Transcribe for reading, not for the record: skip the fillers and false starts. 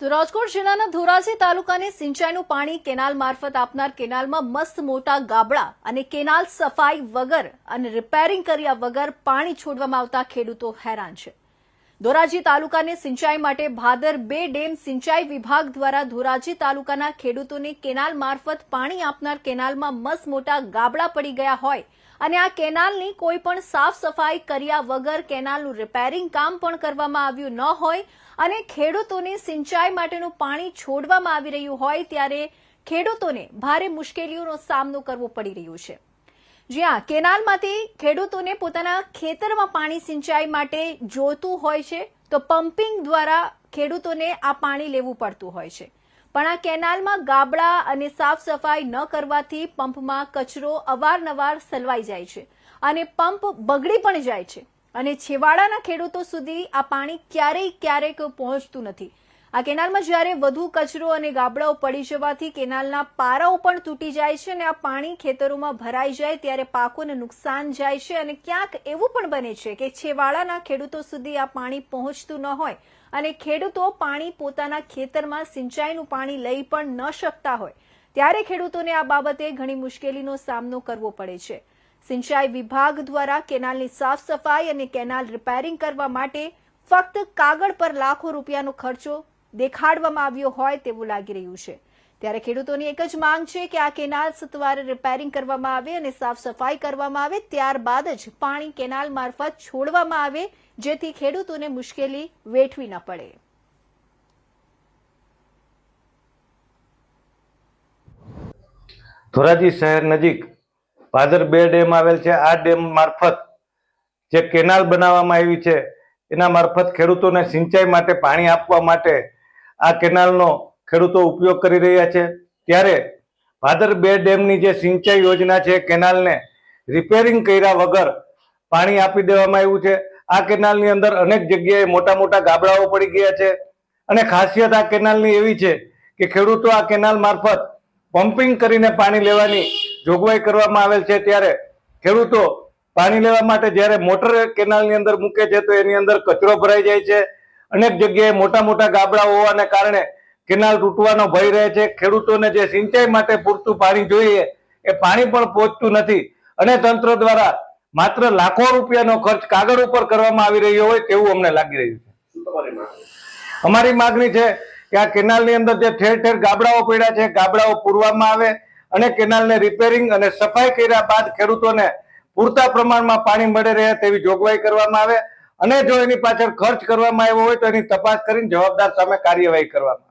તો રાજકોટ જિલ્લાના ધોરાજી તાલુકાને સિંચાઈનું પાણી કેનાલ મારફત આપનાર કેનાલમાં મસ્ત મોટા ગાબડા અને કેનાલ સફાઈ વગર અને રિપેરિંગ કર્યા વગર પાણી છોડવામાં આવતા ખેડૂતો હેરાન છે। ધોરાજી તાલુકાને સિંચાઈ માટે ભાદર 2 ડેમ સિંચાઈ વિભાગ દ્વારા ધોરાજી તાલુકાના ખેડૂતોને કેનાલ મારફત પાણી આપનાર કેનાલમાં મસ્ત મોટા ગાબડા પડી ગયા હોય અને આ કેનાલની કોઈ પણ સાફ સફાઈ કર્યા વગર કેનાલનું રિપેરિંગ કામ પણ કરવામાં આવ્યું ન હોય અને ખેડૂતોને સિંચાઈ માટેનું પાણી છોડવામાં આવી રહ્યું હોય ત્યારે ખેડૂતોને ભારે મુશ્કેલીઓનો સામનો કરવો પડી રહ્યો છે। જ્યાં કેનાલમાંથી ખેડૂતોને પોતાના ખેતરમાં પાણી સિંચાઈ માટે જોઈતું હોય છે તો પમ્પિંગ દ્વારા ખેડૂતોને આ પાણી લેવું પડતું હોય છે, પણ આ કેનાલમાં ગાબડા અને સાફ સફાઈ ન કરવાથી પંપમાં કચરો અવારનવાર સલવાઈ જાય છે અને પંપ બગડી પણ જાય છે અને છેવાડાના ખેડૂતો સુધી આ પાણી ક્યારેક પહોંચતું નથી। આ કેનાલમાં જ્યારે વધુ કચરો અને ગાબડાઓ પડી જવાથી કેનાલના પારાઓ પણ તૂટી જાય છે અને આ પાણી ખેતરોમાં ભરાઈ જાય ત્યારે પાકોને નુકસાન જાય છે અને ક્યાંક એવું પણ બને છે કે છેવાડાના ખેડૂતો સુધી આ પાણી પહોંચતું ન હોય અને ખેડૂતો પાણી પોતાના ખેતરમાં સિંચાઈનું પાણી લઈ પણ ન શકતા હોય ત્યારે ખેડૂતોને આ બાબતે ઘણી મુશ્કેલીનો સામનો કરવો પડે છે। સિંચાઈ વિભાગ દ્વારા કેનાલની સાફ સફાઈ અને કેનાલ રિપેરિંગ કરવા માટે ફક્ત કાગળ પર લાખો રૂપિયાનો ખર્ચો દેખાડવામાં આવ્યો હોય તેવું લાગી રહ્યું છે। ત્યારે ખેડૂતોની એક જ માંગ છે કે આ કેનાલ સત્વરે રિપેરિંગ કરવામાં આવે અને સાફ સફાઈ કરવામાં આવે, ત્યારબાદ જ પાણી કેનાલ મારફત છોડવામાં આવે જેથી ખેડૂતોને મુશ્કેલી વેઠવી ન પડે। ધોરાજી શહેર નજીક ભાદર 2 ડેમ આવેલ છે। આ ડેમ મારફત જે કેનાલ બનાવવામાં આવી છે એના મારફત ખેડૂતોને સિંચાઈ માટે પાણી આપવા માટે આ કેનાલનો ખેડૂતો ઉપયોગ કરી રહ્યા છે। ત્યારે ભાદર 2 ડેમની જે સિંચાઈ યોજના છે કેનાલને રિપેરિંગ કર્યા વગર પાણી આપી દેવામાં આવ્યું છે। આ કેનાલની અંદર અનેક જગ્યાએ મોટા મોટા ગાબડાઓ પડી ગયા છે અને ખાસિયત આ કેનાલની એવી છે કે ખેડૂતો આ કેનાલ મારફત પમ્પિંગ કરીને પાણી લેવાની જોગવાઈ કરવામાં આવેલ છે। ત્યારે ખેડૂતો પાણી લેવા માટે જ્યારે મોટર કેનાલની અંદર મૂકે છે તો એની અંદર કચરો ભરાઈ જાય છે। અનેક જગ્યાએ મોટા મોટા ગાબડા હોવાને કારણે કેનાલ તૂટવાનો ભય રહે છે। ખેડૂતોને જે સિંચાઈ માટે પૂરતું પાણી જોઈએ એ પાણી પણ પહોંચતું નથી અને તંત્ર દ્વારા માત્ર લાખો રૂપિયાનો ખર્ચ કાગળ ઉપર કરવામાં આવી રહ્યો હોય તેવું અમને લાગી રહ્યું છે। અમારી માગણી છે કે આ કેનાલની અંદર જે ઠેર ઠેર ગાબડાઓ પડ્યા છે ગાબડાઓ પૂરવામાં આવે અને કેનાલને રિપેરિંગ અને સફાઈ કર્યા બાદ ખેડૂતોને પૂરતા પ્રમાણમાં પાણી મળી રહે તેવી જોગવાઈ કરવામાં આવે અને જો એની પાછળ ખર્ચ કરવામાં આવ્યો હોય તો એની તપાસ કરીને જવાબદાર સામે કાર્યવાહી કરવામાં આવે।